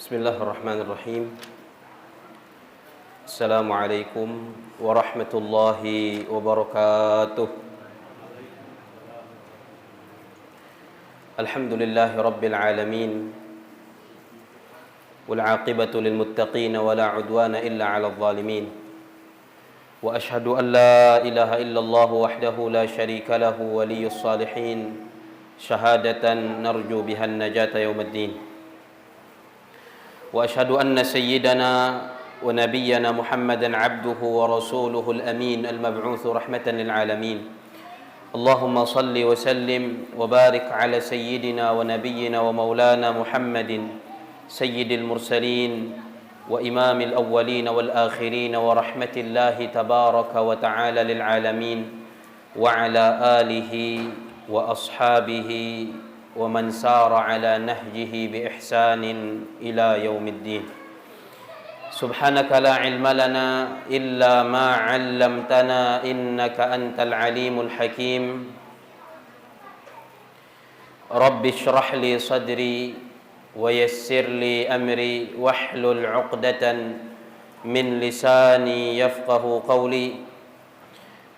Bismillahirrahmanirrahim. Assalamualaikum warahmatullahi wabarakatuh. Alhamdulillahi rabbil alamin. Wal 'aqibatu lil muttaqin wa la 'udwana illa 'alal zalimin. Wa ashhadu an la ilaha illallah wahdahu la syarika lahu waliyyus salihin. Syahadatan narju biha an-najata yaumiddin. وأشهد أن سيدنا ونبينا محمدا عبده ورسوله الأمين المبعوث رحمة للعالمين. اللهم صل وسلم وبارك على سيدنا ونبينا ومولانا محمد سيد المرسلين وإمام الأولين والآخرين ورحمة الله تبارك وتعالى للعالمين وعلى آله وأصحابه ومن سار على نهجه بإحسان إلى يوم الدين. سبحانك لا علم لنا إلا ما علمتنا إنك أنت العليم الحكيم. رب اشرح لي صدري ويسر لي أمري واحلل عقدة من لساني يفقه قولي.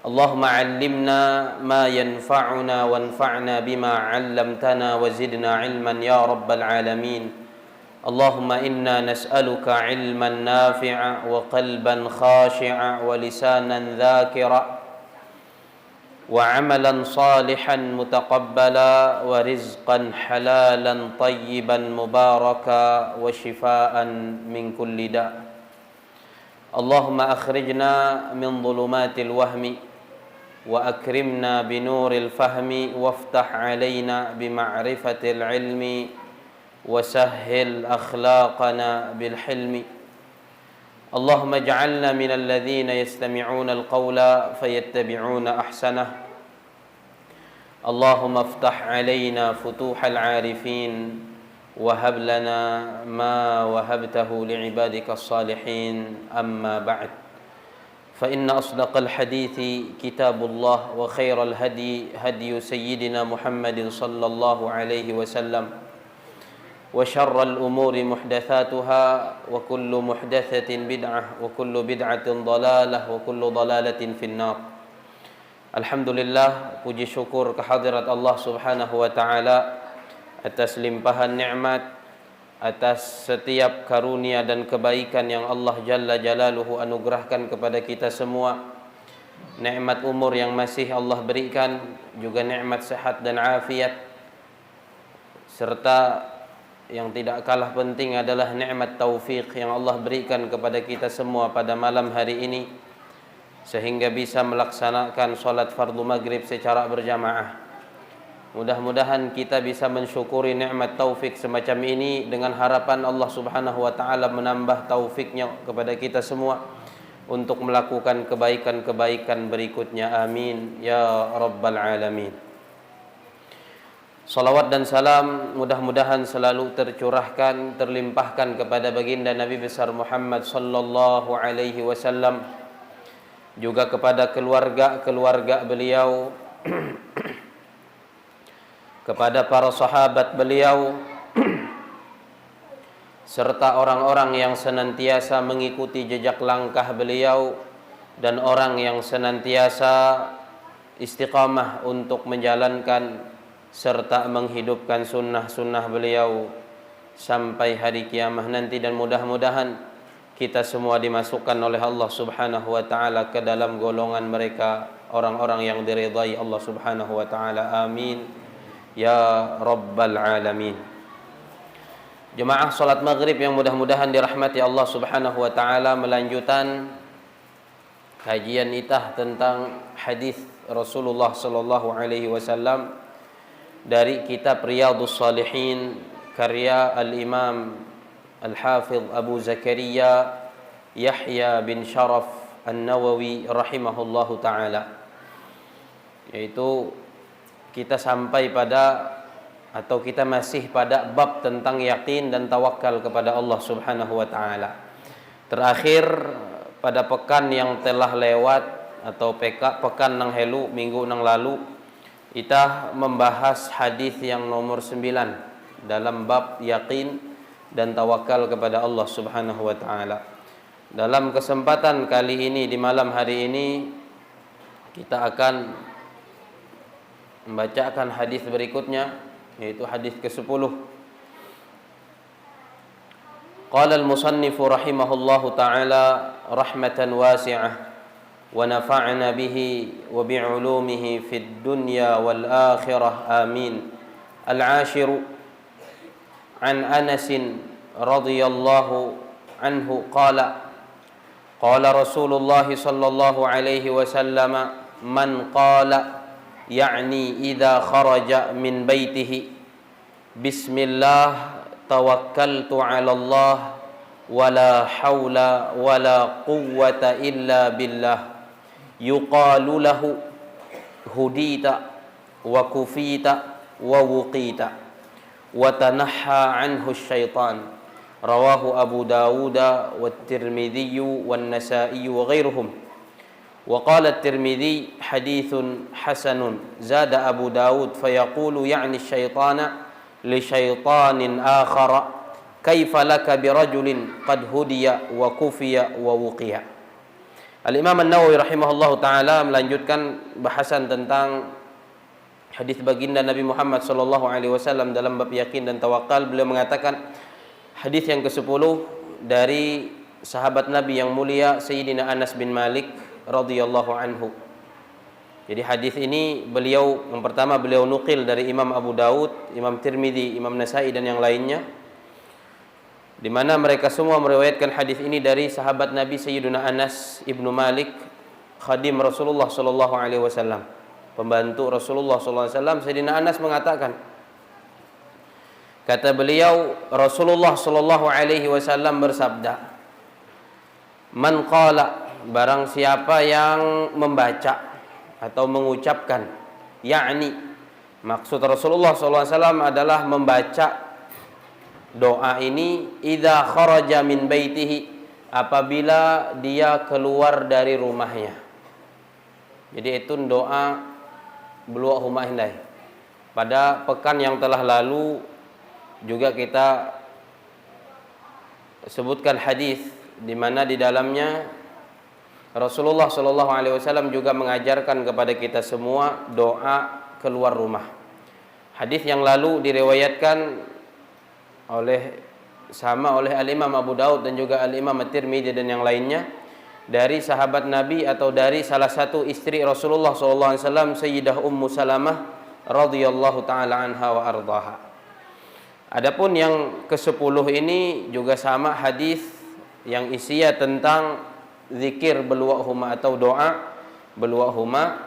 اللهم علمنا ما ينفعنا وانفعنا بما علمتنا وزدنا علما يا رب العالمين. اللهم إنا نسألك علما نافعا وقلبا خاشعا ولسانا ذاكرا وعملا صالحا متقبلا ورزقا حلالا طيبا مباركا وشفاء من كل داء. اللهم أخرجنا من ظلمات الوهم وأكرمنا بنور الفهم وافتح علينا بمعرفة العلم وسهل أخلاقنا بالحلم. اللهم اجعلنا من الذين يستمعون القول فيتبعون أحسنه. اللهم افتح علينا فتوح العارفين وهب لنا ما وهبته لعبادك الصالحين. أما بعد، فإن أصدق الحديث كتاب الله وخير الهدي هدي سيدنا محمد صلى الله عليه وسلم وشر الأمور محدثاتها وكل محدثة بدعة وكل بدعة ضلالة وكل ضلالة في النار. Alhamdulillah, puji syukur kehadirat Allah Subhanahu wa taala atas limpahan nikmat, atas setiap karunia dan kebaikan yang Allah Jalla Jalaluhu anugerahkan kepada kita semua. Nikmat umur yang masih Allah berikan, juga nikmat sehat dan afiat, serta yang tidak kalah penting adalah nikmat taufik yang Allah berikan kepada kita semua pada malam hari ini, sehingga bisa melaksanakan salat fardu maghrib secara berjamaah. Mudah-mudahan kita bisa mensyukuri nikmat taufik semacam ini dengan harapan Allah Subhanahu wa taala menambah taufiknya kepada kita semua untuk melakukan kebaikan-kebaikan berikutnya. Amin ya rabbal alamin. Salawat dan salam mudah-mudahan selalu tercurahkan, terlimpahkan kepada baginda Nabi besar Muhammad sallallahu alaihi wasallam, juga kepada keluarga beliau, kepada para sahabat beliau, serta orang-orang yang senantiasa mengikuti jejak langkah beliau dan orang yang senantiasa istiqamah untuk menjalankan serta menghidupkan sunnah-sunnah beliau sampai hari kiamat nanti. Dan mudah-mudahan kita semua dimasukkan oleh Allah Subhanahu wa taala ke dalam golongan mereka, orang-orang yang diridhai Allah Subhanahu wa taala. Amin ya rabbal alamin. Jemaah salat maghrib yang mudah-mudahan dirahmati Allah Subhanahu wa taala, melanjutan kajian kita tentang hadis Rasulullah sallallahu alaihi wasallam dari kitab Riyadhus Shalihin karya Al-Imam Al-Hafidh Abu Zakaria Yahya bin Sharaf An-Nawawi rahimahullahu taala, yaitu kita sampai pada, atau kita masih pada bab tentang yakin dan tawakal kepada Allah Subhanahu wa taala. Terakhir pada pekan yang telah lewat atau pekan nang helu minggu nang lalu, kita membahas hadis yang nomor 9 dalam bab yakin dan tawakal kepada Allah Subhanahu wa taala. Dalam kesempatan kali ini, di malam hari ini, kita akan membacakan hadis berikutnya, yaitu hadis ke-10. Qala al-musannif rahimahullahu taala rahmatan wasi'ah wa nafa'na bihi wa bi'ulumihi fid dunya wal akhirah amin. Al-ashiru an Anas radhiyallahu anhu qala qala Rasulullah sallallahu alaihi wasallam man qala yani idza kharaja min baitihi bismillah tawakkaltu 'ala Allah wala haula wala quwwata illa billah yuqalu lahu hudita wa kufita wa wuqita wa tanahha anhu syaitan. Rawahu Abu Dawud wa Tirmidzi wa Nasa'i wa ghairuhum. Wa qala At-Tirmidzi hadithun hasanun. Zada Abu Dawud fayaqulu ya'ni syaitana li syaitanin akhara kaifa laka birajulin qad hudiya wa kufiya wa wuqiya. Al-Imam An-Nawawi rahimahullahu taala melanjutkan bahasan tentang hadis baginda Nabi Muhammad sallallahu alaihi wasallam dalam bab yakin dan tawakal. Beliau mengatakan hadis yang ke-10 dari sahabat Nabi yang mulia Sayyidina Anas bin Malik radhiyallahu anhu. Jadi hadis ini yang pertama beliau nukil dari Imam Abu Daud, Imam Tirmidzi, Imam Nasa'i dan yang lainnya, di mana mereka semua meriwayatkan hadis ini dari sahabat Nabi Sayyidina Anas ibnu Malik, khadim Rasulullah sallallahu alaihi wasallam, pembantu Rasulullah sallallahu alaihi wasallam. Sayyidina Anas mengatakan, kata beliau, Rasulullah sallallahu alaihi wasallam bersabda, man qala, barang siapa yang membaca atau mengucapkan, yakni maksud Rasulullah sallallahu alaihi wasallam adalah membaca doa ini idza kharaja min baitihi, apabila dia keluar dari rumahnya. Jadi itu doa belu huma hindai. Pada pekan yang telah lalu juga kita sebutkan hadis di mana di dalamnya Rasulullah sallallahu alaihi wasallam juga mengajarkan kepada kita semua doa keluar rumah. Hadis yang lalu diriwayatkan oleh Al-Imam Abu Daud dan juga Al-Imam At-Tirmidzi dan yang lainnya dari sahabat Nabi atau dari salah satu istri Rasulullah SAW, Sayyidah Ummu Salamah radhiyallahu taala anha wa ardaha. Adapun yang ke-10 ini juga sama hadis yang isinya tentang zikir beluahuma atau doa beluahuma,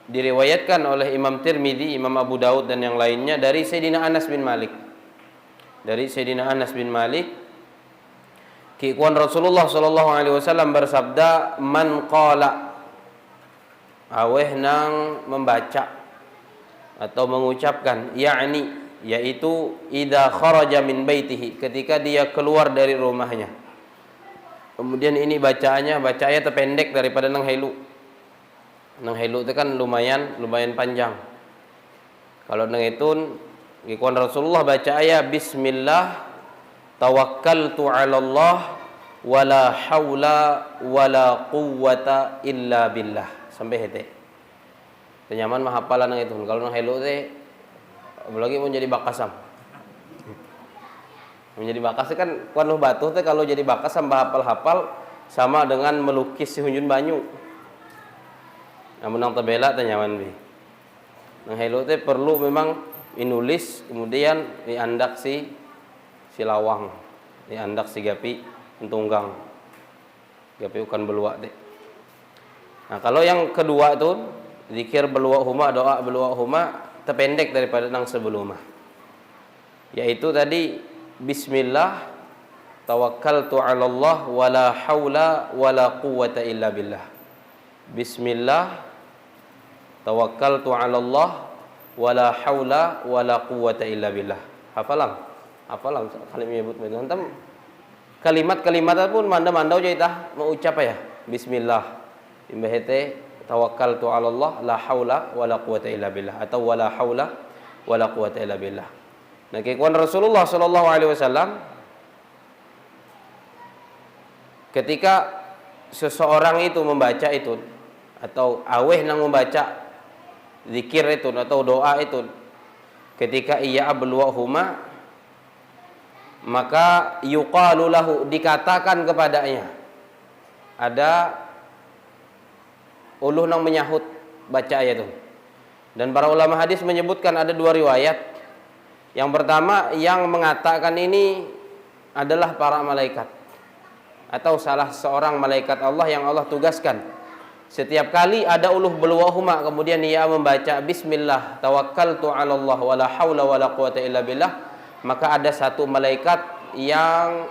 diriwayatkan oleh Imam Tirmidzi, Imam Abu Daud dan yang lainnya dari Sayyidina Anas bin Malik. Dari Sayyidina Anas bin Malik, kiikuan Rasulullah sallallahu alaihi wasallam bersabda, man qala, aweh nang membaca atau mengucapkan, yakni yaitu idza kharaja min baitihi, ketika dia keluar dari rumahnya. Kemudian ini bacaannya terpendek daripada nang helu. Nang helu itu kan lumayan panjang. Kalau nang itu Ikuan Rasulullah baca ayat bismillah tawakkaltu 'ala Allah wala haula wala quwwata illa billah sampai hete. Tenyaman mah hafalan itu. Kalau nang helu teh apalagi mau jadi bakasam. Menjadi bakas kan kuan batu teh kalau jadi bakas sampai hafal-hafal sama dengan melukis si hunjun banyu. Namun nang tabela tenyaman bi. Nang helu teh perlu memang inulis, kemudian diandak si lawang, diandak si gapi entunggang, gapi ukan beluak deh. Nah kalau yang kedua tuh zikir beluak huma, doa beluak huma terpendek daripada nang sebelumnya, yaitu tadi bismillah tawakkaltu 'ala Allah wala haula wala quwwata illa billah. Bismillah tawakkaltu 'ala Allah wala haula wala quwwata illa billah. Hafalang kalimat menyebut antam kalimat-kalimat pun manda-mandau jadi tah mau ucap ya bismillah imbahete tawakkaltu 'ala Allah la haula wala quwwata illa billah atau wala haula wala quwwata illa billah. Nah kekuatan Rasulullah sallallahu alaihi wasallam ketika seseorang itu membaca itu atau aweh nang membaca zikir itu atau doa itu, ketika ia abluwahuma, maka yuqalu lahu, dikatakan kepadanya, ada uluh nang menyahut baca ayat itu. Dan para ulama hadis menyebutkan ada dua riwayat. Yang pertama, yang mengatakan ini adalah para malaikat atau salah seorang malaikat Allah yang Allah tugaskan. Setiap kali ada uluh belwahuma, kemudian ia membaca bismillah tawakkaltu 'ala Allah wala haula wala quwata illa billah, maka ada satu malaikat yang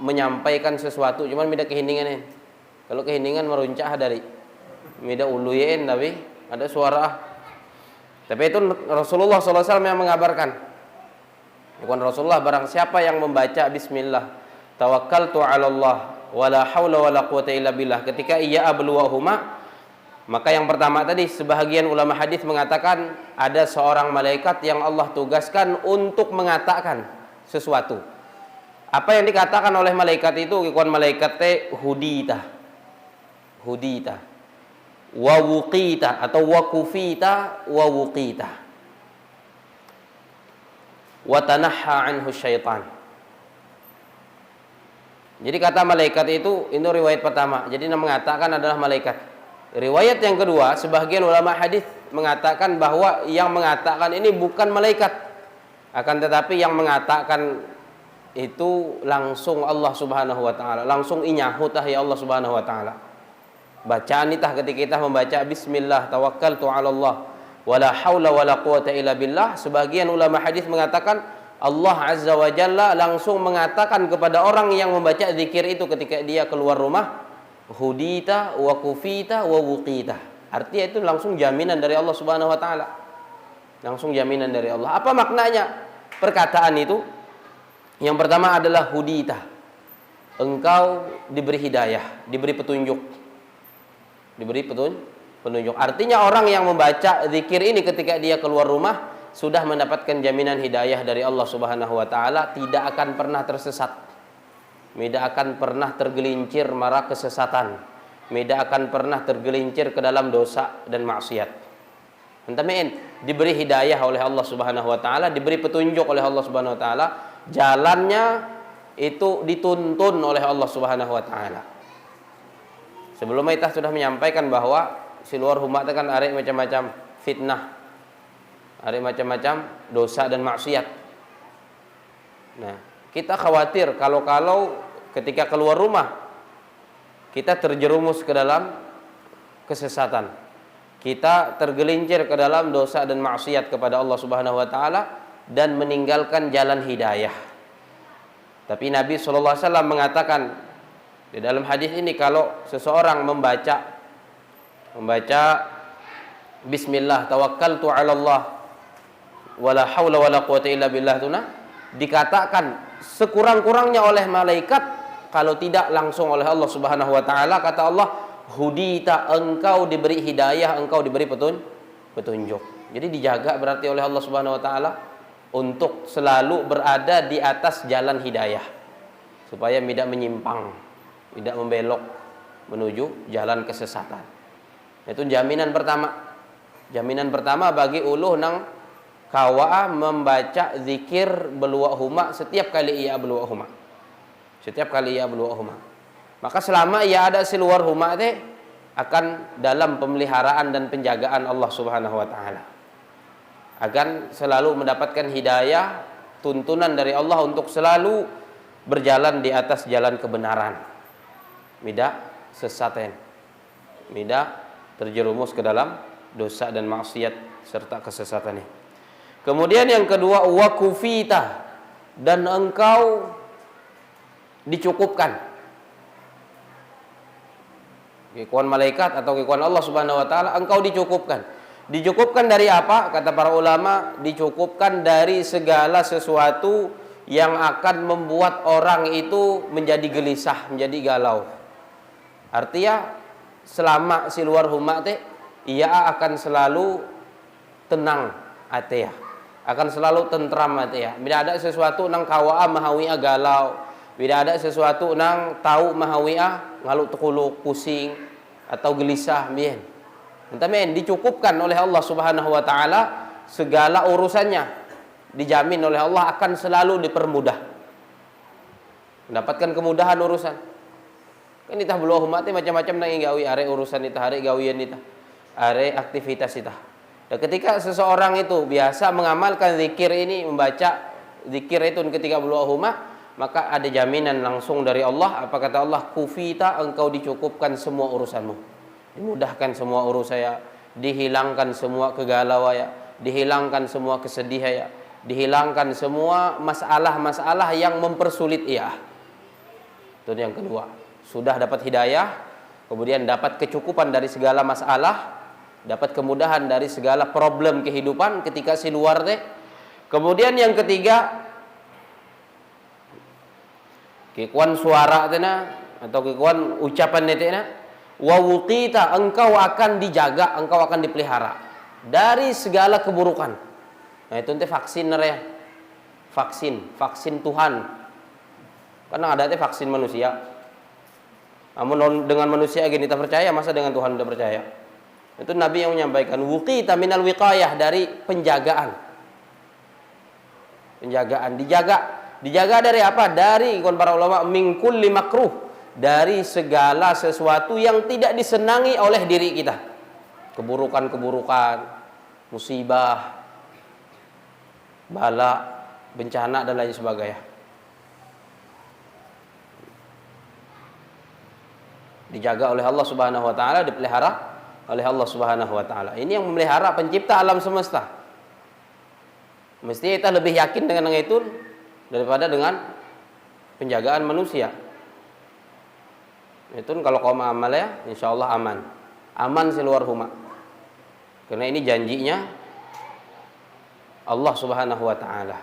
menyampaikan sesuatu, cuman mida keheningan ini. Kalau keheningan meruncah dari mida uluyen, tapi ada suara. Tapi itu Rasulullah SAW yang mengabarkan. Bukan Rasulullah, barang siapa yang membaca bismillah tawakkaltu 'ala Allah wala haula wala quwata illa billah ketika ia abluwahuma, maka yang pertama tadi sebahagian ulama hadis mengatakan ada seorang malaikat yang Allah tugaskan untuk mengatakan sesuatu. Apa yang dikatakan oleh malaikat itu, ikhwan, malaikat hudita wa wuqita atau wa kufita wa wuqita wa tanahha anhu syaitan. Jadi kata malaikat itu riwayat pertama. Jadi yang mengatakan adalah malaikat. Riwayat yang kedua, sebagian ulama hadis mengatakan bahwa yang mengatakan ini bukan malaikat, akan tetapi yang mengatakan itu langsung Allah Subhanahu wa taala, langsung inyahutah ya Allah Subhanahu wa taala. Bacaan itah ketika kita membaca bismillah tawakkaltu 'ala Allah wala haula wala quwata illa billah, sebagian ulama hadis mengatakan Allah Azza wa Jalla langsung mengatakan kepada orang yang membaca zikir itu ketika dia keluar rumah, hudita wa kufita wa wuqita. Artinya itu langsung jaminan dari Allah Subhanahu wa taala. Langsung jaminan dari Allah. Apa maknanya perkataan itu? Yang pertama adalah hudita. Engkau diberi hidayah, diberi petunjuk. Diberi petunjuk. Artinya orang yang membaca zikir ini ketika dia keluar rumah sudah mendapatkan jaminan hidayah dari Allah Subhanahu wa taala, tidak akan pernah tersesat. Tidak akan pernah tergelincir marah kesesatan. Tidak akan pernah tergelincir ke dalam dosa dan maksiat. Entamin diberi hidayah oleh Allah Subhanahu wa taala, diberi petunjuk oleh Allah Subhanahu wa taala, jalannya itu dituntun oleh Allah Subhanahu wa taala. Sebelumnya kita sudah menyampaikan bahwa si luar rumah itu kan ada macam-macam fitnah, ada macam-macam dosa dan maksiat. Nah, kita khawatir kalau ketika keluar rumah kita terjerumus ke dalam kesesatan, kita tergelincir ke dalam dosa dan maksiat kepada Allah Subhanahu wa taala dan meninggalkan jalan hidayah. Tapi Nabi sallallahu alaihi wasallam mengatakan di dalam hadis ini, kalau seseorang membaca bismillah tawakkaltu 'ala Allah wala haula wala quwata illa billah tuna, dikatakan sekurang-kurangnya oleh malaikat, kalau tidak langsung oleh Allah Subhanahu wa taala, kata Allah, hudita, engkau diberi hidayah, engkau diberi petunjuk. Jadi dijaga berarti oleh Allah Subhanahu wa taala untuk selalu berada di atas jalan hidayah supaya tidak menyimpang, tidak membelok menuju jalan kesesatan. Itu jaminan pertama. Jaminan pertama bagi uluh nang kawa membaca zikir beluahuma setiap kali ia beluahuma. Setiap kali ia beluahuma. Maka selama ia ada di luar rumah teh akan dalam pemeliharaan dan penjagaan Allah Subhanahu wa taala. Akan selalu mendapatkan hidayah, tuntunan dari Allah untuk selalu berjalan di atas jalan kebenaran. Tidak sesaten. Tidak terjerumus ke dalam dosa dan maksiat serta kesesatan ini. Kemudian yang kedua, wakufita, dan engkau dicukupkan. Kekuatan malaikat atau kekuatan Allah Subhanahu wa taala, engkau dicukupkan. Dicukupkan dari apa? Kata para ulama, dicukupkan dari segala sesuatu yang akan membuat orang itu menjadi gelisah, menjadi galau. Artinya selama si luar rumah teh ia akan selalu tenang hati ya, akan selalu tentram hati ya. Bila ada sesuatu nang kawaa mahawia galau, Bila ada sesuatu nang tahu mahawia ngaluk tekuluk pusing atau gelisah mien. Entah men dicukupkan oleh Allah Subhanahu wa taala segala urusannya. Dijamin oleh Allah akan selalu dipermudah. Mendapatkan kemudahan urusan. Kan itah belu umat macam-macam nang gawi are urusan itah, are gawian itah, are aktivitas itah. Dan ketika seseorang itu biasa mengamalkan zikir ini, membaca zikir itu ketika belu umat, maka ada jaminan langsung dari Allah. Apa kata Allah? Kufita, engkau dicukupkan semua urusanmu. Dimudahkan semua urusan ya, dihilangkan semua kegalauan ya, dihilangkan semua kesedihan ya, dihilangkan semua masalah-masalah yang mempersulit ia. Itu yang kedua. Sudah dapat hidayah, kemudian dapat kecukupan dari segala masalah, dapat kemudahan dari segala problem kehidupan ketika si luar teh. Kemudian yang ketiga, kekuatan suara tena atau kekuatan ucapan netena, wa wuqita, engkau akan dijaga, engkau akan dipelihara dari segala keburukan. Nah itu teh vaksin ya. Vaksin Tuhan. Karena ada teh vaksin manusia. Namun dengan manusia gini kita percaya, masa dengan Tuhan tidak percaya? Itu Nabi yang menyampaikan wuqita minal wiqayah, dari penjagaan. Penjagaan, dijaga dari apa? Dari para ulama min kulli makruh, dari segala sesuatu yang tidak disenangi oleh diri kita. Keburukan-keburukan, musibah, bala, bencana dan lain sebagainya. Dijaga oleh Allah Subhanahu wa taala, dipelihara oleh Allah Subhanahu wa taala. Ini yang memelihara pencipta alam semesta. Mesti kita lebih yakin dengan yang itu daripada dengan penjagaan manusia. Itu kalau kaum amal ya, insyaallah aman. Aman si luar rumah. Karena ini janjinya Allah Subhanahu wa taala.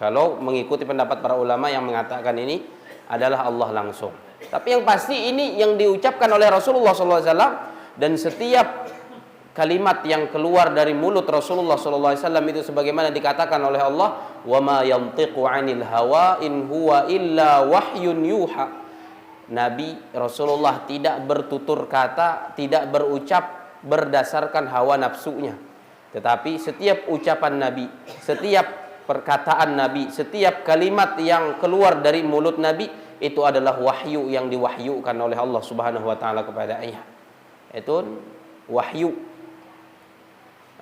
Kalau mengikuti pendapat para ulama yang mengatakan ini adalah Allah langsung. Tapi yang pasti ini yang diucapkan oleh Rasulullah SAW, dan setiap kalimat yang keluar dari mulut Rasulullah SAW itu sebagaimana dikatakan oleh Allah, wa ma yantiqu 'anil hawa in huwa illa wahyun yuha. Nabi Rasulullah tidak bertutur kata, tidak berucap berdasarkan hawa nafsunya. Tetapi setiap ucapan Nabi, setiap perkataan Nabi, setiap kalimat yang keluar dari mulut Nabi itu adalah wahyu yang diwahyukan oleh Allah Subhanahu wa taala kepadanya. Itu wahyu.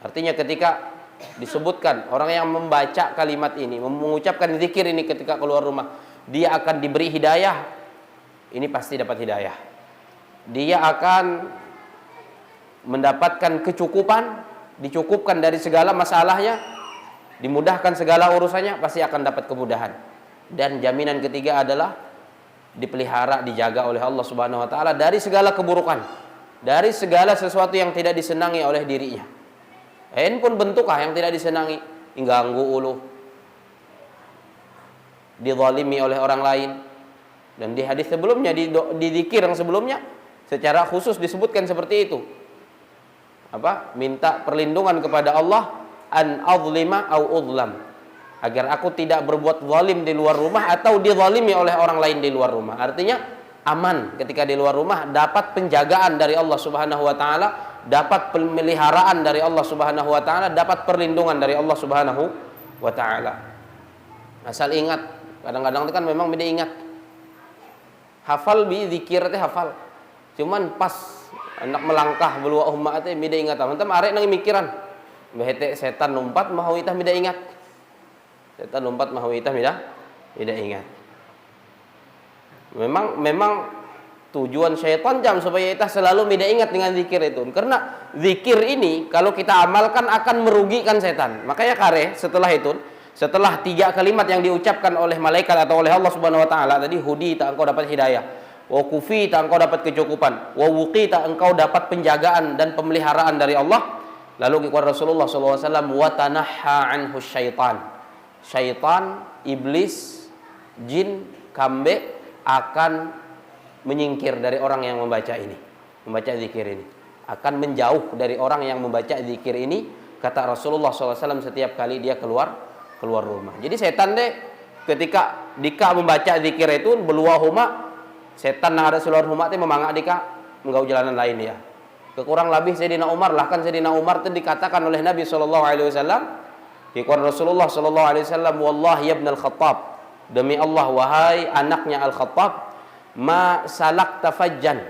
Artinya ketika disebutkan orang yang membaca kalimat ini, mengucapkan zikir ini ketika keluar rumah, dia akan diberi hidayah. Ini pasti dapat hidayah. Dia akan mendapatkan kecukupan, dicukupkan dari segala masalahnya, dimudahkan segala urusannya, pasti akan dapat kemudahan. Dan jaminan ketiga adalah dipelihara, dijaga oleh Allah Subhanahu wa taala dari segala keburukan, dari segala sesuatu yang tidak disenangi oleh dirinya. Pun bentukah yang tidak disenangi, ganggu ulu, dizalimi oleh orang lain. Dan di hadis sebelumnya, di zikir yang sebelumnya secara khusus disebutkan seperti itu. Apa? Minta perlindungan kepada Allah an azlima au udlam, agar aku tidak berbuat zalim di luar rumah atau dizalimi oleh orang lain di luar rumah. Artinya aman ketika di luar rumah, dapat penjagaan dari Allah Subhanahu wa taala, dapat pemeliharaan dari Allah Subhanahu wa taala, dapat perlindungan dari Allah Subhanahu wa taala. Asal ingat, kadang-kadang itu kan memang beda ingat. Hafal bi zikir teh hafal. Cuman pas anak melangkah belua umma teh beda ingat. Teman-teman arek nang mikiran. Behete setan lompat mau itah beda ingat. Setan lompat mahu itah tidak ingat. Memang tujuan syaitan jam supaya kita selalu tidak ingat dengan zikir itu. Karena zikir ini kalau kita amalkan akan merugikan setan. Makanya setelah itu, setelah 3 kalimat yang diucapkan oleh malaikat atau oleh Allah Subhanahu wa taala tadi, hudita, engkau dapat hidayah, wa kufita, engkau dapat kecukupan, wa wuqita, engkau dapat penjagaan dan pemeliharaan dari Allah. Lalu kepada Rasulullah SAW, wa tanahha anhu syaitan. Syaitan, iblis, jin, kambe akan menyingkir dari orang yang membaca ini, membaca zikir ini, akan menjauh dari orang yang membaca zikir ini, kata Rasulullah SAW setiap kali dia keluar rumah. Jadi setan deh ketika dika membaca zikir itu beluah huma setan yang ada seluar huma itu memangak dika menggau jalanan lain ya. Kekurang lebih Sayyidina Umar lah kan Sayyidina Umar itu dikatakan oleh Nabi SAW dikatakan Rasulullah SAW, wallahi ya ibn al-Khattab, demi Allah wahai anaknya Al-Khattab, ma salakta fajjan,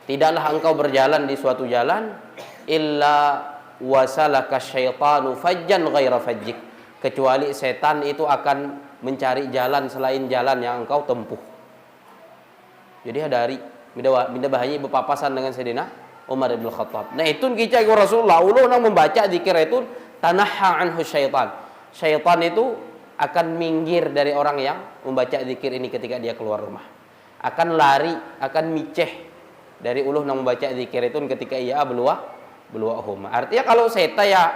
tidaklah engkau berjalan di suatu jalan illa wasalaka syaitanu fajjan ghaira fajjik, kecuali setan itu akan mencari jalan selain jalan yang engkau tempuh. Jadi hadari minda bahaya berpapasan dengan Sayyidina Umar bin Khattab. Nah itu kita ikut Rasulullah ulun nang membaca zikir itu tanaha anhu syaitan. Syaitan itu akan minggir dari orang yang membaca zikir ini ketika dia keluar rumah. Akan lari, akan miceh dari uluh nang membaca zikir itu ketika ia beluah huma. Artinya kalau setan ya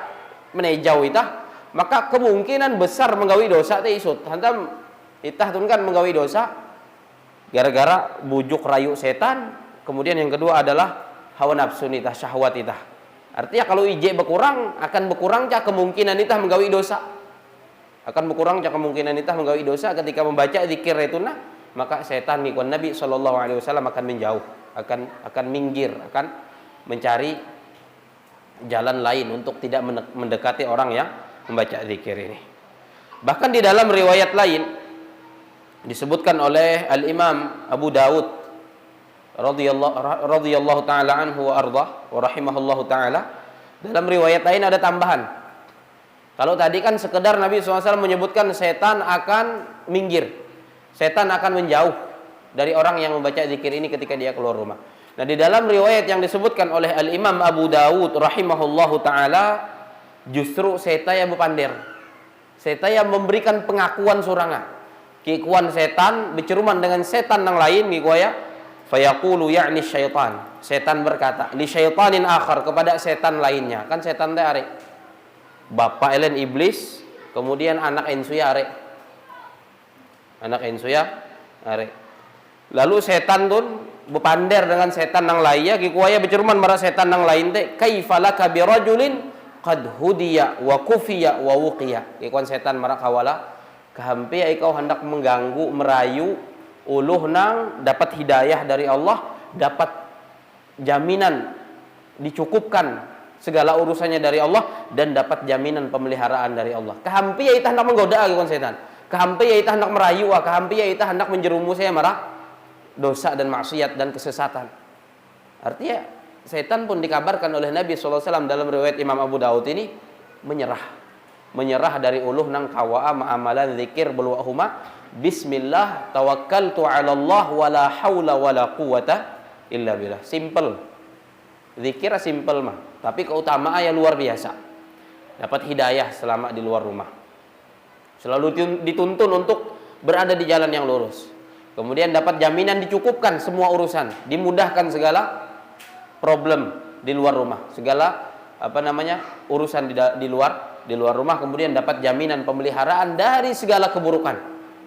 menejau itah, maka kemungkinan besar menggawi dosa teh isut. Hantam itah tun kan menggawi dosa gara-gara bujuk rayu setan. Kemudian yang kedua adalah hawa nafsu itah, syahwat itah. Artinya kalau ije berkurang, akan berkurang cak kemungkinan itah menggawi dosa. Akan berkurang cak kemungkinan itah menggawi dosa ketika membaca zikir itu nah, maka setan ngikut Nabi SAW akan menjauh, akan minggir, akan mencari jalan lain untuk tidak mendekati orang yang membaca zikir ini. Bahkan di dalam riwayat lain disebutkan oleh Al-Imam Abu Dawud radhiyallahu taala anhu wa ardah wa rahimahullahu taala, dalam riwayat lain ada tambahan. Kalau tadi kan sekedar Nabi SAW menyebutkan setan akan minggir, setan akan menjauh dari orang yang membaca zikir ini ketika dia keluar rumah. Nah di dalam riwayat yang disebutkan oleh Al-Imam Abu Dawud rahimahullahu ta'ala, justru setan yang berpandir, setan yang memberikan pengakuan surangan. Kikuan setan berceruman dengan setan yang lain gikuaya, fayaqulu ya'ni syaitan, setan berkata li syaitanin akhar, kepada setan lainnya. Kan setan teh are bapak elen iblis, kemudian anak ensuya are, anak ensuya are. Lalu setan tun berpander dengan setan yang lainnya, kikuaya berceruman marah setan yang lain teh, kaifalaka birajulin qad hudiya wa kufiya wa wuqiya. Kikuan setan marah kawala, kehampi kau hendak mengganggu, merayu uluh nang dapat hidayah dari Allah, dapat jaminan dicukupkan segala urusannya dari Allah, dan dapat jaminan pemeliharaan dari Allah. Kehampi itah hendak menggoda kikuan setan, kehampi itah hendak merayu, kehampi itah hendak menjerumus saya marah dosa dan maksiat dan kesesatan. Artinya setan pun dikabarkan oleh Nabi SAW dalam riwayat Imam Abu Dawud ini menyerah dari uluh nang kawa'a ma'amalan zikir beluahuma bismillah tawakkaltu 'ala Allah wala haula wala quwata illa billah. Simple, zikir simple mah, tapi keutamaannya luar biasa. Dapat hidayah selama di luar rumah, selalu dituntun untuk berada di jalan yang lurus. Kemudian dapat jaminan dicukupkan semua urusan, dimudahkan segala problem di luar rumah, segala urusan di luar rumah. Kemudian dapat jaminan pemeliharaan dari segala keburukan,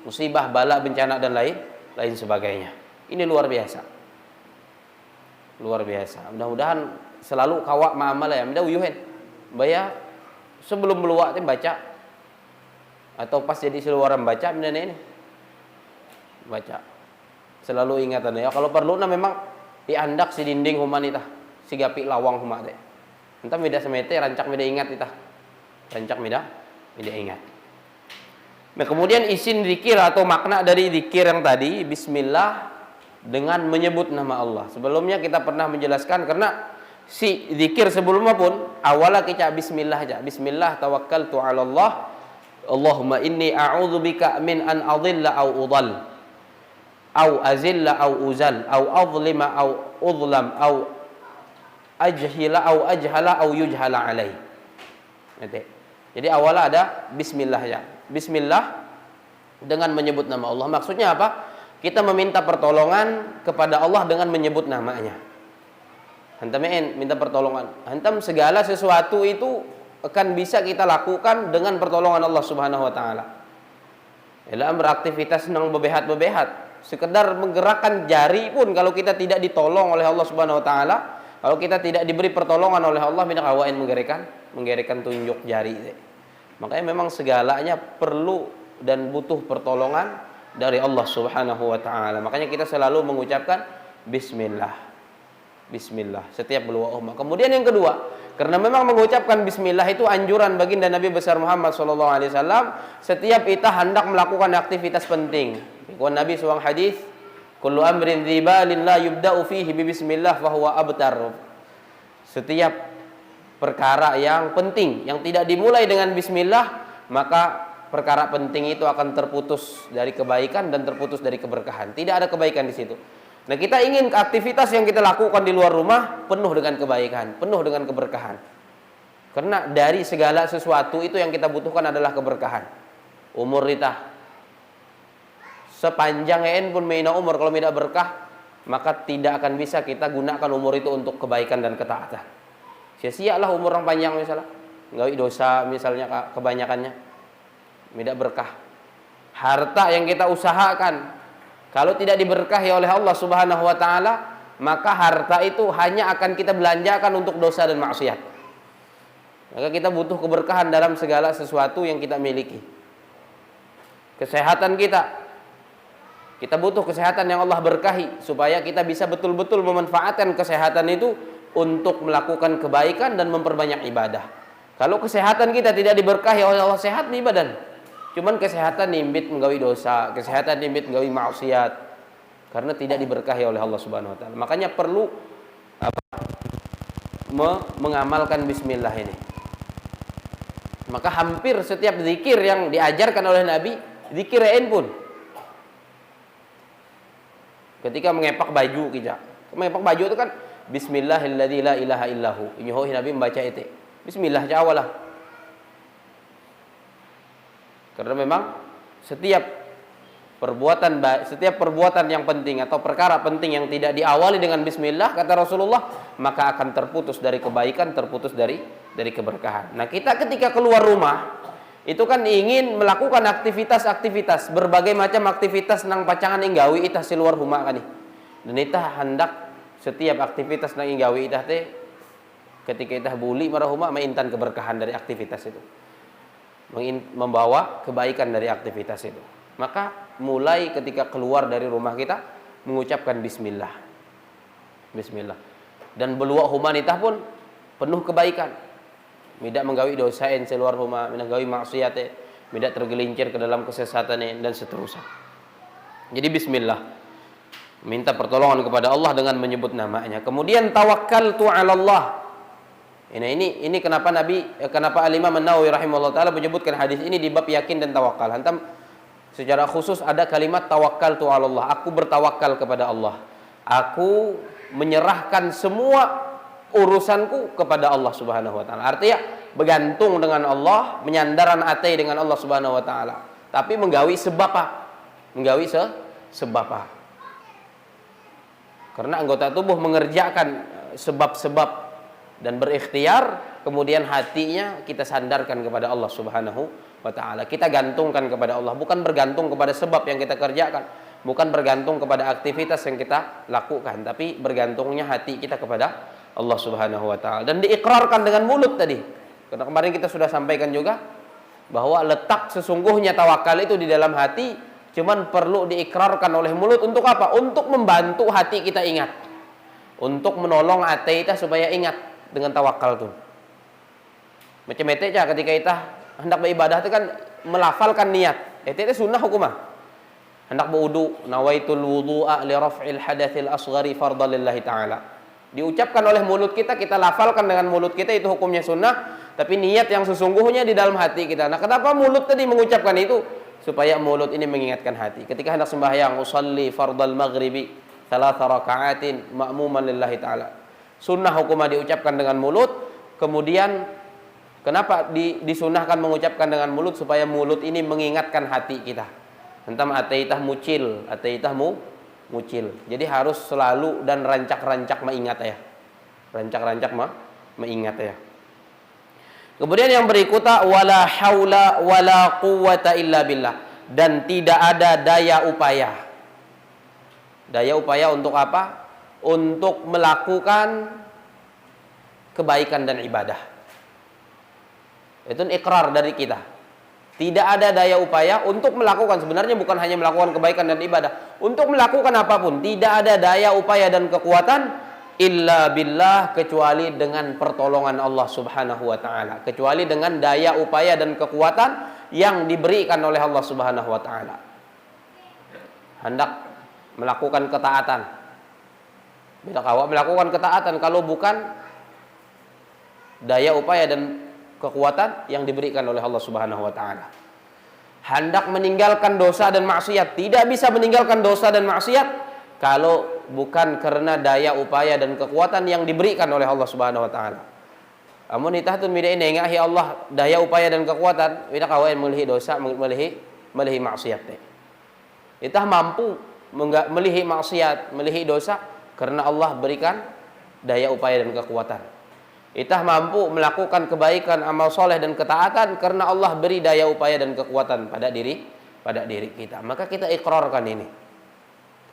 musibah, bala, bencana dan lain sebagainya. Ini luar biasa, luar biasa. Mudah-mudahan selalu kawak ma'amal ya, mudah uyuhin baya sebelum meluak baca, atau pas jadi seluaran baca ini baca, selalu ingatan ya. Kalau perlu nah memang diandak si dinding humanitah, si gapi lawang huma teh. Entah beda semete rancak beda ingat itah. Rancak beda ingat. Nah, kemudian isin zikir atau makna dari zikir yang tadi, bismillah, dengan menyebut nama Allah. Sebelumnya kita pernah menjelaskan, karena si zikir sebelumnya pun awalnya kita bismillah aja. Bismillah tawakkaltu 'ala Allah. Allahumma inni a'udzubika min an adhilla au udhal, au azilla au uzal, au azlima au udlam, au ajhila au ajhala au yujhala alai. Jadi awalnya ada bismillah ya. Bismillah dengan menyebut nama Allah. Maksudnya apa? Kita meminta pertolongan kepada Allah dengan menyebut namanya. Hantam minta pertolongan. Hantam segala sesuatu itu akan bisa kita lakukan dengan pertolongan Allah Subhanahu wa taala. Dalam beraktivitas nang bebehat-bebehat, sekedar menggerakkan jari pun kalau kita tidak ditolong oleh Allah Subhanahu wa taala, kalau kita tidak diberi pertolongan oleh Allah, minta kawain menggerakkan tunjuk jari. Makanya memang segalanya perlu dan butuh pertolongan dari Allah Subhanahu wa taala. Makanya kita selalu mengucapkan bismillah. Bismillah setiap berwudu. Kemudian yang kedua, karena memang mengucapkan bismillah itu anjuran baginda Nabi besar Muhammad sallallahu alaihi wasallam setiap kita hendak melakukan aktivitas penting. Nabi SAW hadis, kullu amrin dzibalin la yubda'u fihi bi bismillah fa huwa abtar. Setiap perkara yang penting yang tidak dimulai dengan bismillah, maka perkara penting itu akan terputus dari kebaikan dan terputus dari keberkahan. Tidak ada kebaikan di situ. Nah, kita ingin aktivitas yang kita lakukan di luar rumah penuh dengan kebaikan, penuh dengan keberkahan. Karena dari segala sesuatu itu yang kita butuhkan adalah keberkahan. Umur kita sepanjang pun maina umur, kalau tidak berkah, maka tidak akan bisa kita gunakan umur itu untuk kebaikan dan ketaatan. Sia-sialah umur yang panjang misalnya, nggak dosa misalnya kebanyakannya, tidak berkah. Harta yang kita usahakan kalau tidak diberkahi oleh Allah Subhanahu wa taala, maka harta itu hanya akan kita belanjakan untuk dosa dan maksiat. Maka kita butuh keberkahan dalam segala sesuatu yang kita miliki. Kesehatan kita butuh kesehatan yang Allah berkahi supaya kita bisa betul-betul memanfaatkan kesehatan itu untuk melakukan kebaikan dan memperbanyak ibadah. Kalau kesehatan kita tidak diberkahi oleh Allah, sehat nih badan, cuman kesehatan nimbit menggawi dosa, kesehatan nimbit menggawi maksiat, karena tidak diberkahi oleh Allah Subhanahu wa taala. Makanya perlu mengamalkan bismillah ini. Maka hampir setiap zikir yang diajarkan oleh Nabi, zikirain pun. Ketika mengepak baju kita, mengepak baju itu kan bismillahilladzi la ilaha illahu. Ini Nabi membaca itu. Bismillah jawalah. Karena memang setiap perbuatan yang penting atau perkara penting yang tidak diawali dengan bismillah, kata Rasulullah, maka akan terputus dari kebaikan, terputus dari keberkahan. Nah, kita ketika keluar rumah itu kan ingin melakukan aktivitas-aktivitas, berbagai macam aktivitas nang pacangan inggawi itah di luar rumah kan nih. Dan itah hendak setiap aktivitas nang inggawi itah teh ketika itah buli marah rumah maintan keberkahan dari aktivitas itu. Membawa kebaikan dari aktivitas itu. Maka mulai ketika keluar dari rumah kita mengucapkan bismillah. Bismillah. Dan beluak humanitas pun penuh kebaikan. Tidak menggawi dosa seluar rumah, tidak menggawi maksiat, tidak tergelincir ke dalam kesesatan dan seterusnya. Jadi bismillah, minta pertolongan kepada Allah dengan menyebut namanya. Kemudian tawakkaltu 'ala Allah. Ini kenapa kenapa Al-Imam An-Nawawi rahimahullah taala menyebutkan hadis ini di bab yakin dan tawakal. Hantam secara khusus ada kalimat tawakkaltu 'ala Allah. Aku bertawakal kepada Allah. Aku menyerahkan semua urusanku kepada Allah Subhanahu wa taala. Artinya bergantung dengan Allah, menyandaran hati dengan Allah Subhanahu wa taala. Tapi menggawi sebab apa? Menggawi sebab apa? Karena anggota tubuh mengerjakan sebab-sebab dan berikhtiar, kemudian hatinya kita sandarkan kepada Allah Subhanahu wa taala. Kita gantungkan kepada Allah, bukan bergantung kepada sebab yang kita kerjakan, bukan bergantung kepada aktivitas yang kita lakukan, tapi bergantungnya hati kita kepada Allah Subhanahu wa taala. Dan diikrarkan dengan mulut tadi. Karena kemarin kita sudah sampaikan juga bahwa letak sesungguhnya tawakal itu di dalam hati, cuman perlu diikrarkan oleh mulut untuk apa? Untuk membantu hati kita ingat. Untuk menolong hati kita supaya ingat dengan tawakal itu. Macam itu aja ketika kita hendak beribadah itu kan melafalkan niat. Itu sunnah hukumah. Hendak berwudu, nawaitul wudu'a li raf'il hadatsil asghari fardhan lillahi ta'ala. Diucapkan oleh mulut kita, kita lafalkan dengan mulut kita, itu hukumnya sunnah, tapi niat yang sesungguhnya di dalam hati kita. Nah, kenapa mulut tadi mengucapkan itu? Supaya mulut ini mengingatkan hati. Ketika hendak sembahyang, usalli fardal maghribi 3 raka'atin ma'muman lillahi ta'ala. Sunnah hukumah diucapkan dengan mulut. Kemudian kenapa disunnahkan mengucapkan dengan mulut? Supaya mulut ini mengingatkan hati kita. Entah ataitah mucil, ataitahmu mucil. Jadi harus selalu dan rancak-rancak mengingat ya. Rancak-rancak mengingat ya. Kemudian yang berikutnya wala haula wala quwwata illa billah, dan tidak ada daya upaya. Daya upaya untuk apa? Untuk melakukan kebaikan dan ibadah. Itu ikrar dari kita. Tidak ada daya upaya untuk melakukan, sebenarnya bukan hanya melakukan kebaikan dan ibadah, untuk melakukan apapun, tidak ada daya upaya dan kekuatan illa billah, kecuali dengan pertolongan Allah Subhanahu wa taala, kecuali dengan daya upaya dan kekuatan yang diberikan oleh Allah Subhanahu wa taala. Hendak melakukan ketaatan, bila kau melakukan ketaatan kalau bukan daya upaya dan kekuatan yang diberikan oleh Allah Subhanahu wa taala. Hendak meninggalkan dosa dan maksiat, tidak bisa meninggalkan dosa dan maksiat kalau bukan karena daya upaya dan kekuatan yang diberikan oleh Allah Subhanahu wa taala. Amun itah tun mida ini ngahi Allah daya upaya dan kekuatan, kita kawan melihi dosa, melihi maksiat teh. Itah mampu melihi maksiat, melihi dosa karena Allah berikan daya upaya dan kekuatan. Kita mampu melakukan kebaikan, amal soleh dan ketaatan karena Allah beri daya upaya dan kekuatan pada diri kita. Maka kita ikrarkan ini.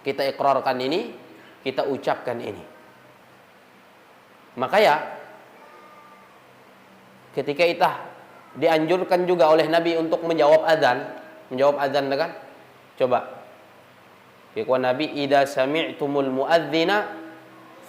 Kita ikrarkan ini, kita ucapkan ini. Maka ya, ketika kita dianjurkan juga oleh Nabi untuk menjawab azan kan? Coba. Ikhwan Nabi, idza sami'tumul muadzina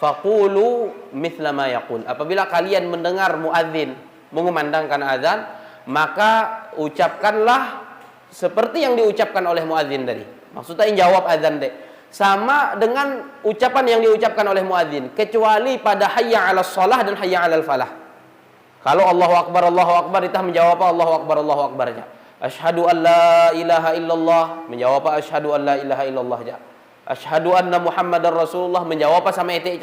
faqulu mithla ma yaqul. Apabila kalian mendengar muadzin mengumandangkan azan, maka ucapkanlah seperti yang diucapkan oleh muadzin tadi. Maksudnya yang jawab azan deh. Sama dengan ucapan yang diucapkan oleh muadzin, kecuali pada hayya 'alas shalah dan hayya 'alal falah. Kalau Allahu akbar kita menjawab Allahu akbar aja. Asyhadu an la ilaha illallah, menjawab asyhadu an la ilaha illallah aja. Asyhadu anna Muhammadar Rasulullah, menjawab sama itu.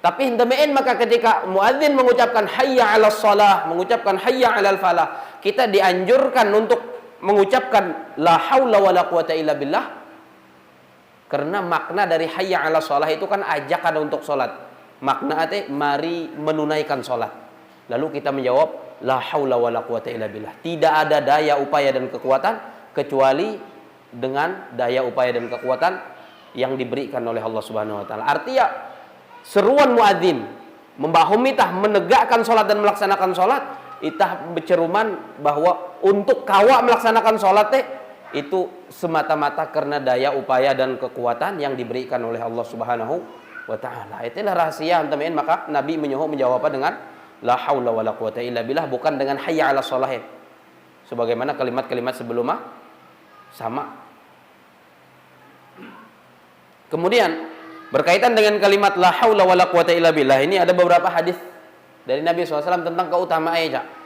Tapi hentemein maka ketika muadzin mengucapkan hayya 'alas shalah, mengucapkan hayya 'alal falah, kita dianjurkan untuk mengucapkan la haula wala quwata illa billah. Karena makna dari hayya 'alas shalah itu kan ajakan untuk salat. Makna teh mari menunaikan salat. Lalu kita menjawab la haula wala quwata illa billah. Tidak ada daya upaya dan kekuatan kecuali dengan daya upaya dan kekuatan yang diberikan oleh Allah Subhanahu wa taala. Artinya seruan muadzin membahum itah menegakkan salat dan melaksanakan salat, itah berceruman bahwa untuk kawa melaksanakan salat teh itu semata-mata karena daya upaya dan kekuatan yang diberikan oleh Allah Subhanahu wa taala. Itulah rahasia teman, maka Nabi menyuruh menjawab dengan la haula wala quwata illa billah, bukan dengan hayya 'alas shalah. Sebagaimana kalimat-kalimat sebelumnya sama. Kemudian berkaitan dengan kalimat la haula wala quwata illa billah, ini ada beberapa hadis dari Nabi SAW tentang keutamaannya.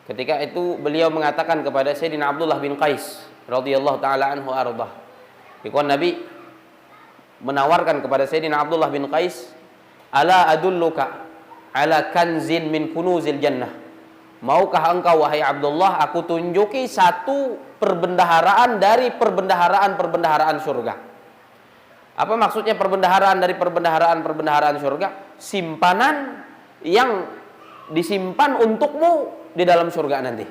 Ketika itu beliau mengatakan kepada Sayyidina Abdullah bin Qais radhiyallahu taala anhu ardah. Ikhwan, Nabi menawarkan kepada Sayyidina Abdullah bin Qais, ala adulluka ala kanzin min kunuzil jannah. Maukah engkau wahai Abdullah aku tunjuki satu perbendaharaan dari perbendaharaan surga. Apa maksudnya perbendaharaan dari perbendaharaan surga? Simpanan yang disimpan untukmu di dalam surga nanti.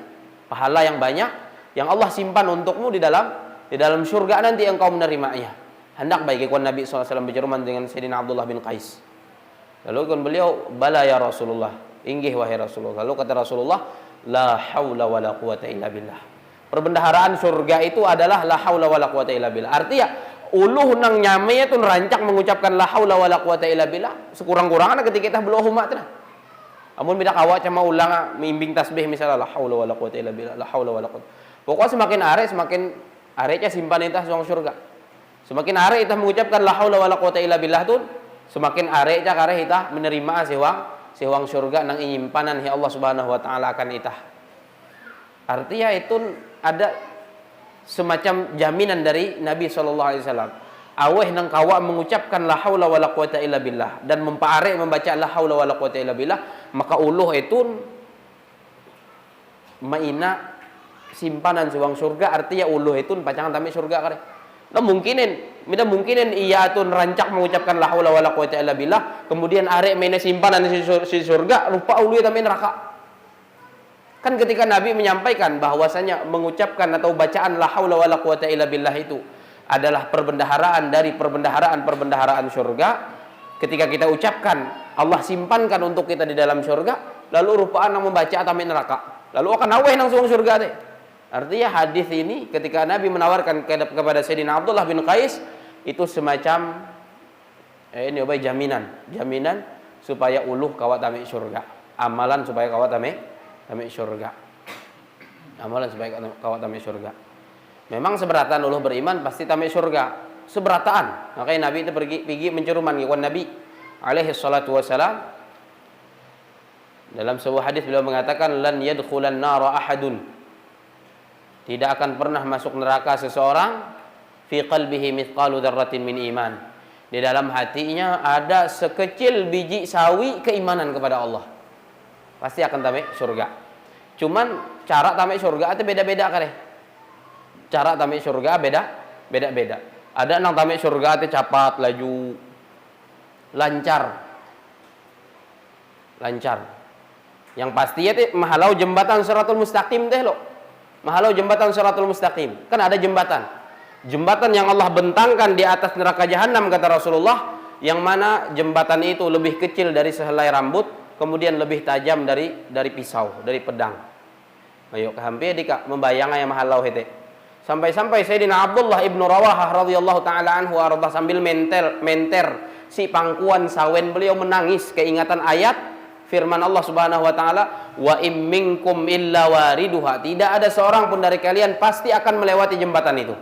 Pahala yang banyak yang Allah simpan untukmu di dalam surga nanti engkau menerimanya. Hendak baik ikhwan Nabi SAW berceramah dengan Sayyidina Abdullah bin Qais. Lalu kan beliau, bala ya Rasulullah, inggih wahai Rasulullah. Lalu kata Rasulullah, la haula wala quwata illa billah. Perbendaharaan surga itu adalah la haula wala quwata illa billah. Artinya uluh nang nyame itu rancak mengucapkan la haula wala quwata illa billah sekurang-kurangnya ketika kita belum umat nah. Amun bidak awak cuma ulang mimbing tasbih misalnya la haula wala quwata illa billah, la haula wala quwata. Pokoknya semakin areknya simpan itah suang surga. Semakin arek itah mengucapkan la haula wala quwata illa billah tuh, semakin areknya kareh itah menerima sewang surga nang inyimpanan ya Allah Subhanahu wa taala akan itah. Artinya itu ada semacam jaminan dari Nabi SAW. Aweh nang kawa mengucapkan la haula wala quwata illa billah dan memparek membaca la haula wala quwata illa billah, maka uluh itu maina simpanan suang surga. Artinya uluh itu pacangan tami surga kare. Nah mungkinin iya itu rancak mengucapkan la haula wala quwata illa billah, kemudian arek maina simpanan si surga rupa uluh tami neraka. Kan ketika Nabi menyampaikan bahwasanya mengucapkan atau bacaan la haula wala quwata illa billah itu adalah perbendaharaan dari perbendaharaan surga. Ketika kita ucapkan, Allah simpankan untuk kita di dalam surga, lalu rupaan yang membaca atau neraka. Lalu akan aweh nang surga teh. Artinya hadis ini ketika Nabi menawarkan kepada Sayyidina Abdullah bin Qais itu semacam ini jaminan supaya uluh kawat tami surga. Amalan supaya kawat tami surga. Amalan supaya kawat tami surga. Memang seberatan uluh beriman pasti tami surga. Seberataan. Makanya Nabi itu pergi menceruman kawan Nabi alaihi salatu wasalam. Dalam sebuah hadis beliau mengatakan lan yadkhulan nara ahadun. Tidak akan pernah masuk neraka seseorang fi qalbihi mithqalu dzarratin min iman. Di dalam hatinya ada sekecil biji sawi keimanan kepada Allah. Pasti akan tamek surga. Cuman cara tamek surga itu beda-beda kan. Cara tamek surga beda-beda. Ada nang tamek surga itu cepat, laju, lancar. Yang pasti itu mahalau jembatan Shiratul Mustaqim teh lo. Mahalau jembatan Shiratul Mustaqim. Kan ada jembatan. Jembatan yang Allah bentangkan di atas neraka jahanam kata Rasulullah, yang mana jembatan itu lebih kecil dari sehelai rambut, kemudian lebih tajam dari pisau, dari pedang. Ayo hampir dika membayang yang mahalau hete. Sampai-sampai Sayyidina Abdullah ibnu Rawahah radhiyallahu taala anhu arda sambil menter si pangkuan sawen beliau menangis keingetan ayat firman Allah Subhanahu wa taala, wa im minkum illa wariduha. Tidak ada seorang pun dari kalian pasti akan melewati jembatan itu.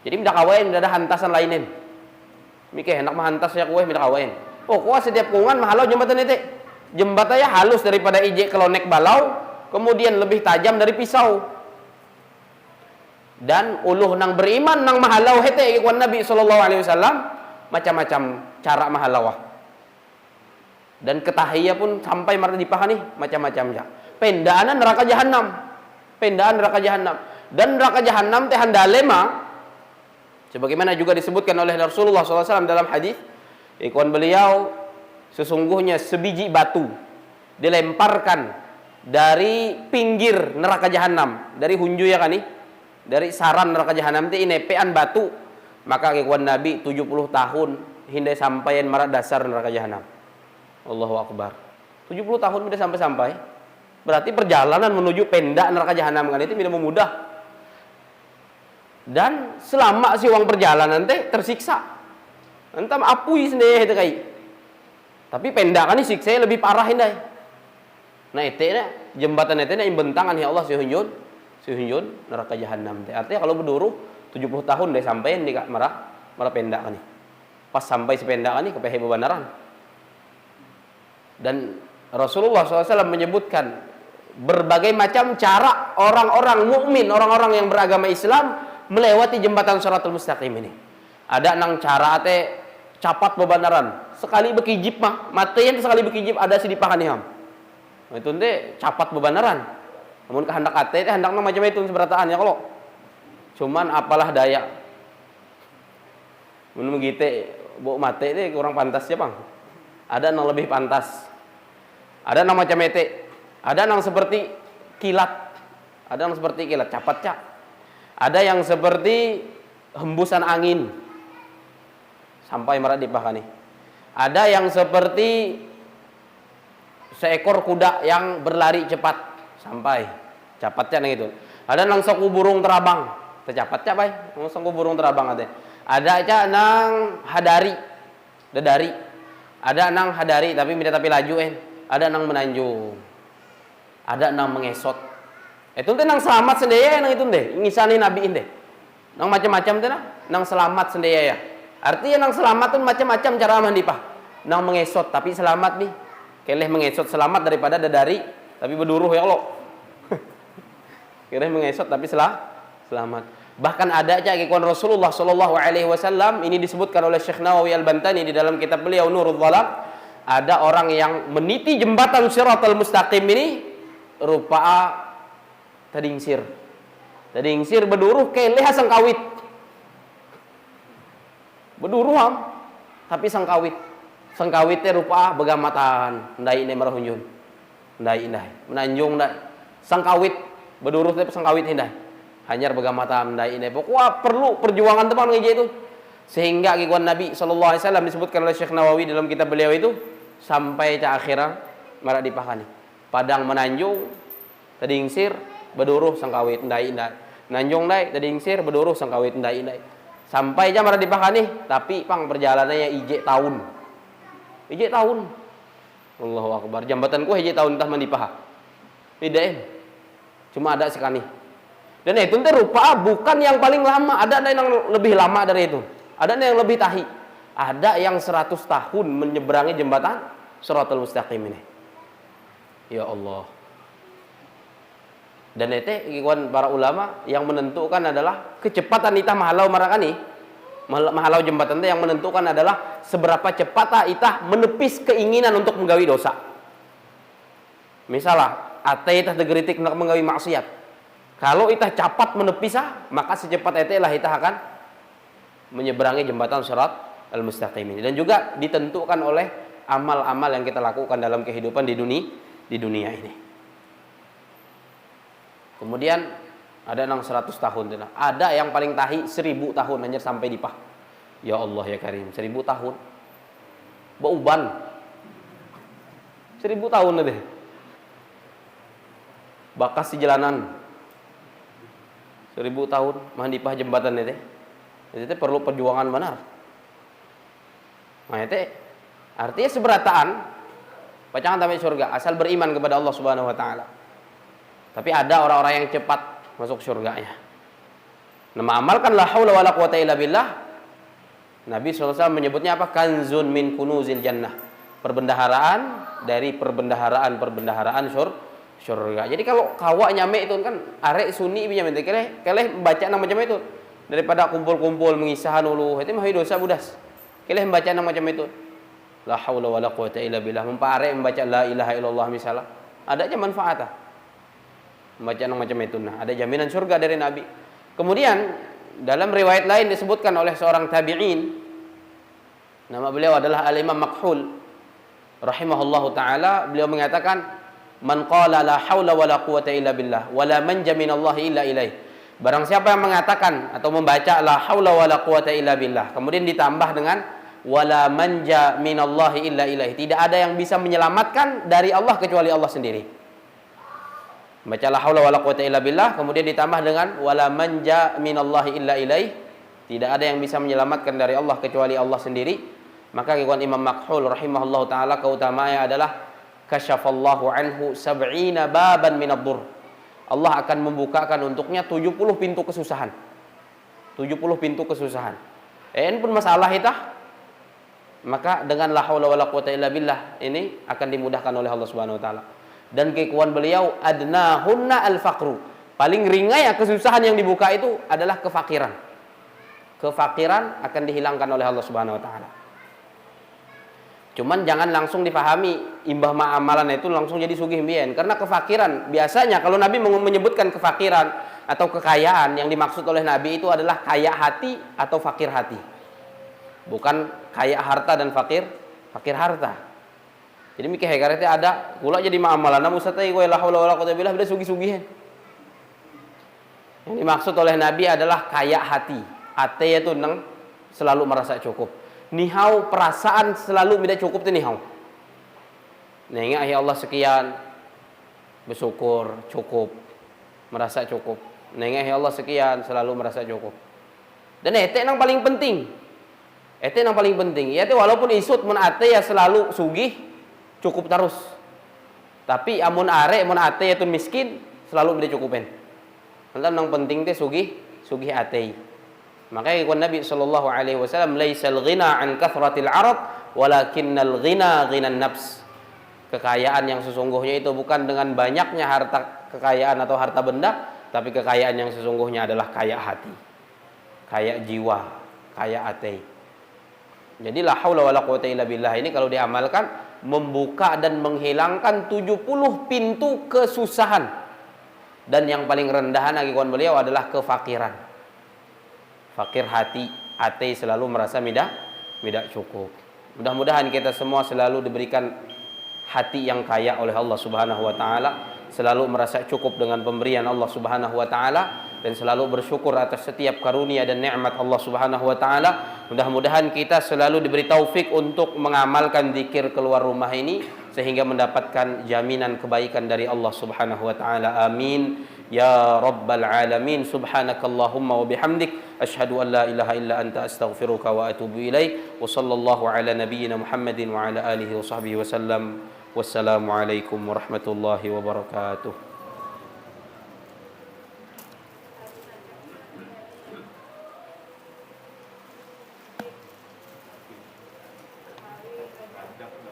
Jadi minta kawain ada hantasan lainin. Mikir hendak menghantas ya kue minta kawain. Pokoknya setiap kungan mahalau jembatan itu. Jembatannya halus daripada ije kelonek balau, kemudian lebih tajam dari pisau. Dan uluh nang beriman nang mahalau hete ikwan Nabi sallallahu alaihi wasallam macam-macam cara mahalawah. Dan ketahiyah pun sampai marah dipahani macam-macam ya. Pendaan neraka jahanam. Dan neraka jahanam teh handalema sebagaimana juga disebutkan oleh Rasulullah SAW dalam hadis, ikwan beliau sesungguhnya sebiji batu dilemparkan dari pinggir neraka jahanam, dari hunju ya kan nih, dari saran neraka jahanam teh inepean batu, maka ikwan Nabi 70 tahun hindai sampaian marah dasar neraka jahanam. Allahu Akbar. 70 tahun tidak sampai-sampai. Berarti perjalanan menuju pendak neraka jahanam kan itu tidak mudah. Dan selama si uang perjalanan teh tersiksa. Entam apui sendiri itu kai. Tapi pendakan ini siksa lebih parah indai. Nah itu jembatan itu yang bentangan ya Allah si hunjun neraka jahanam teh. Artinya kalau berduruh 70 tahun deh sampai di marah pendakan nih. Pas sampai si pendakan nih kepehe bebanaran. Dan Rasulullah SAW menyebutkan berbagai macam cara orang-orang mukmin, orang-orang yang beragama Islam melewati jembatan Shiratul Mustaqim ini. Ada nang cara teh capat bebanaran, sekali bekijip mah, matenya sekali bekijip ada si dipahani ham. Itu teh capat bebanaran. Namun kehendak ate teh hendakna macam itu seberataan ya kalau. Cuman apalah daya. Mun begitu bau mate teh kurang pantas ya, Bang. Ada nang lebih pantas. Ada nang macam ete. Ada nang seperti kilat. Ada nang seperti kilat, capat cak. Ada yang seperti hembusan angin. Sampai marah dipahani. Ada yang seperti seekor kuda yang berlari cepat. Sampai capatnya nang itu. Ada nang saku burung terabang. Tercapat cak bay. Nang saku burung terabang ada. Ada cak nang hadari. Dedari. Ada nang hadari tapi laju Ada nang menanjung. Ada nang mengesot. Itu teh nang selamat sendiri nang itu teh. Ngisani nabi teh. Nang macam-macam teh nang selamat sendiri ya. Artinya nang selamat tuh macam-macam cara mandipah. Nang mengesot tapi selamat nih. Keleh mengesot selamat daripada dadari tapi berduruh ya Allah. Keleh mengesot tapi selamat. Bahkan ada aja ikon Rasulullah sallallahu alaihi wasallam ini disebutkan oleh Syekh Nawawi Al-Bantani di dalam kitab beliau Nurul Dhalam. Ada orang yang meniti jembatan Shiratul Mustaqim ini rupa tadingsir berduruh keleh sangkawit. Berduruh ham tapi sangkawit. Sangkawitnya rupa begamatan, ndai ini marahunjun. Ndai menanjung ndai. Sangkawit berduruh tapi sangkawit indah. Hanyar begamatan ndai ini. Pokoknya perlu perjuangan teman ngeje itu. Sehingga kikuan Nabi sallallahu alaihi wasallam disebutkan oleh Syekh Nawawi dalam kitab beliau itu sampai ke akhiran marak dipahani. Padang menanjung, tadingsir, beduruh sangkawit ndai-ndai. Nanjong dai tadi ingsir beduruh sangkawit ndai-ndai. Sampai jam ada di Pahani, tapi pang perjalanannya ije tahun. Ije tahun. Allahu Akbar. Jambatan ku ije tahun tah mandi paha. Tidak. Cuma ada sekali. Dan itu rupa bukan yang paling lama, ada yang lebih lama dari itu. Ada yang lebih tahi. Ada yang 100 tahun menyeberangi jembatan Shiratal Mustaqim ini. Ya Allah. Dan itu ikhwan para ulama yang menentukan adalah kecepatan itah mahalau marakani. Mahalau jembatan itu yang menentukan adalah seberapa cepat itah menepis keinginan untuk menggawi dosa. Misalnya, ate itah tegeritik nak menggawi maksiat. Kalau itah cepat menepisah, maka secepat itu lah itah akan menyeberangi jembatan Shiratal Mustaqim ini. Dan juga ditentukan oleh amal-amal yang kita lakukan dalam kehidupan di dunia ini. Kemudian ada yang 100 tahun, ada yang paling tahi 1000 tahun hanya sampai di Pah. Ya Allah ya Karim, 1000 tahun. Bauban. 1000 tahun deh. Bakas di jalanan. 1000 tahun mandi Pah jembatan itu. Itu perlu perjuangan benar. Nah itu artinya seberataan pacangan tamai surga asal beriman kepada Allah Subhanahu wa taala. Tapi ada orang-orang yang cepat masuk surganya. Nama amalkan la haula wala quwata illa billah. Nabi SAW menyebutnya apa? Kanzun min kunuzil jannah. Perbendaharaan dari perbendaharaan surga. Jadi kalau kawa nyame itu kan arek sunni punya mente keleh membaca nama macam itu daripada kumpul-kumpul mengisahan ulu itu mah dosa budas. Keleh membaca nama macam itu. La haula wala quwata illa billah. Arek membaca la ilaha illallah misalnya. Ada aja manfaatnya. Bacaan macam itu. Nah, ada jaminan surga dari Nabi. Kemudian dalam riwayat lain disebutkan oleh seorang tabi'in, nama beliau adalah Al-Imam Makhul rahimahullahu taala, beliau mengatakan man qala la haula wala quwata illa billah wala manja minallahi illa ilaih. Barang siapa yang mengatakan atau membaca la haula wala quwata illa billah kemudian ditambah dengan wala manja minallahi illa ilaih, tidak ada yang bisa menyelamatkan dari Allah kecuali Allah sendiri. Baca la haula wala quwata illa billah kemudian ditambah dengan wala manja minallahi illa ilaih, tidak ada yang bisa menyelamatkan dari Allah kecuali Allah sendiri. Maka ikhwan Imam Makhul rahimahullahu taala keutamaannya adalah kasyafallahu anhu 70 baban minad-dur. Allah akan membukakan untuknya 70 pintu kesusahan. 70 pintu kesusahan. Pun masalah itah maka dengan la haula wala quwata illa billah ini akan dimudahkan oleh Allah Subhanahu wa taala. Dan keikuan beliau adnahunna al-faqru. Paling ringan ya kesusahan yang dibuka itu adalah kefakiran. Kefakiran akan dihilangkan oleh Allah Subhanahu wa taala. Cuman jangan langsung dipahami imbah amalan itu langsung jadi sugih mbiyen, karena kefakiran biasanya kalau Nabi menyebutkan kefakiran atau kekayaan yang dimaksud oleh Nabi itu adalah kaya hati atau fakir hati. Bukan kaya harta dan fakir harta. Jadi mikir hegarete ada kula jadi amalan namun satai gue la haula wala quwata billah beda sugih-sugihan. Yang dimaksud oleh Nabi adalah kaya hati. Ate itu nang selalu merasa cukup. Nihau perasaan selalu tidak cukup tuh nihau. Nengah ya Allah sekian bersyukur cukup merasa cukup. Nengah ya Allah sekian selalu merasa cukup. Dan ete nang paling penting. Ete nang paling penting. Ya walaupun isut mun ate ya selalu sugih cukup terus. Tapi amun are mun ate itu miskin selalu bisa cukupin. Lantaran yang penting teh sugih ate. Makanya ikut Nabi sallallahu alaihi wasallam laisal ghina an kathratil arad walakinnal ghina ghinan nafs. Kekayaan yang sesungguhnya itu bukan dengan banyaknya harta kekayaan atau harta benda, tapi kekayaan yang sesungguhnya adalah kaya hati. Kaya jiwa, kaya ate. Jadi la haula wala quwata illa billah ini kalau diamalkan membuka dan menghilangkan 70 pintu kesusahan. Dan yang paling rendahan kawan beliau adalah kefakiran. Fakir hati, ate selalu merasa tidak cukup. Mudah-mudahan kita semua selalu diberikan hati yang kaya oleh Allah Subhanahu wa taala, selalu merasa cukup dengan pemberian Allah Subhanahu wa taala dan selalu bersyukur atas setiap karunia dan nikmat Allah Subhanahu wa taala. Mudah-mudahan kita selalu diberi taufik untuk mengamalkan zikir keluar rumah ini sehingga mendapatkan jaminan kebaikan dari Allah Subhanahu wa taala. Amin ya rabbal alamin. Subhanakallahumma wa bihamdik asyhadu an la ilaha illa anta astaghfiruka wa atubu ilaik. Wa sallallahu ala nabiyyina Muhammadin wa ala alihi wa sahbihi wasallam. Wassalamualaikum warahmatullahi wabarakatuh.